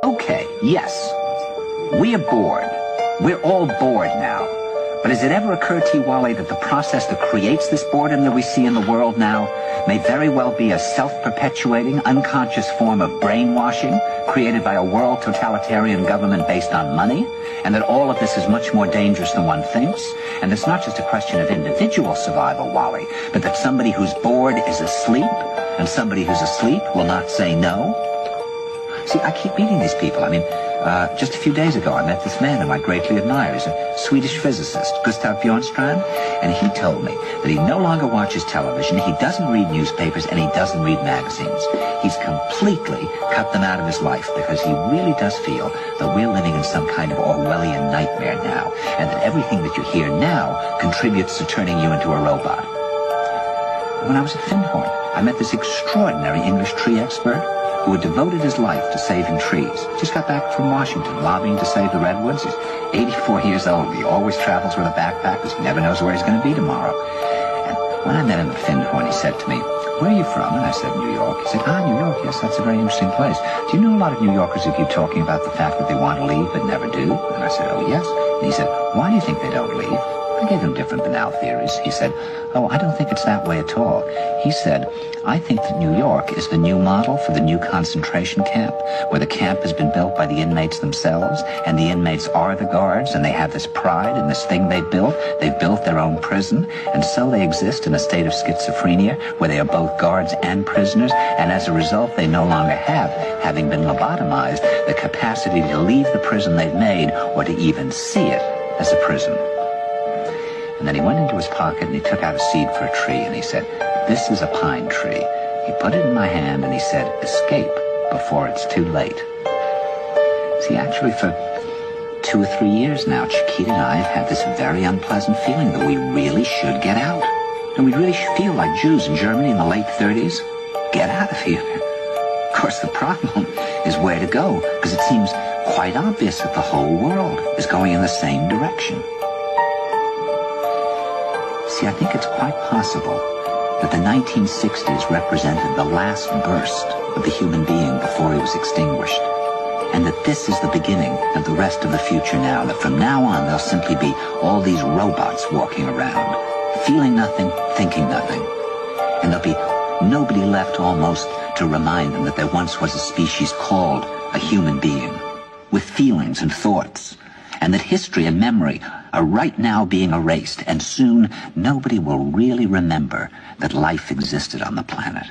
Okay, yes, we are bored. We're all bored now. But has it ever occurred to you, Wally, that the process that creates this boredom that we see in the world now may very well be a self-perpetuating, unconscious form of brainwashing created by a world totalitarian government based on money, and that all of this is much more dangerous than one thinks, and it's not just a question of individual survival, Wally, but that somebody who's bored is asleep, and somebody who's asleep will not say no? See, I keep meeting these people. I mean, just a few days ago, I met this man whom I greatly admire. He's a Swedish physicist, Gustav Bjornstrand, and he told me that he no longer watches television, he doesn't read newspapers, and he doesn't read magazines. He's completely cut them out of his life because he really does feel that we're living in some kind of Orwellian nightmare now, and that everything that you hear now contributes to turning you into a robot. When I was at Findhorn, I met this extraordinary English tree expert who had devoted his life to saving trees. Just got back from Washington, lobbying to save the redwoods. He's 84 years old. He always travels with a backpack because he never knows where he's going to be tomorrow. And when I met him at Findhorn, he said to me, "Where are you from?" And I said, "New York." He said, "New York, yes, that's a very interesting place. Do you know a lot of New Yorkers who keep talking about the fact that they want to leave but never do?" And I said, "Oh, yes." And he said, "Why do you think they don't leave?" I gave him different banal theories. He said, "Oh, I don't think it's that way at all." He said, "I think that New York is the new model for the new concentration camp, where the camp has been built by the inmates themselves, and the inmates are the guards, and they have this pride in this thing they've built. They've built their own prison, and so they exist in a state of schizophrenia, where they are both guards and prisoners, and as a result, they no longer have, having been lobotomized, the capacity to leave the prison they've made, or to even see it as a prison." And then he went into his pocket and he took out a seed for a tree and he said, "This is a pine tree." He put it in my hand and he said, "Escape before it's too late." See, actually for 2 or 3 years now, Chiquita and I have had this very unpleasant feeling that we really should get out. And we really feel like Jews in Germany in the late 30s. Get out of here. Of course, the problem is where to go, because it seems quite obvious that the whole world is going in the same direction. See, I think it's quite possible that the 1960s represented the last burst of the human being before he was extinguished, and that this is the beginning of the rest of the future now, that from now on there'll simply be all these robots walking around, feeling nothing, thinking nothing, and there'll be nobody left almost to remind them that there once was a species called a human being, with feelings and thoughts, and that history and memory are right now being erased, and soon nobody will really remember that life existed on the planet.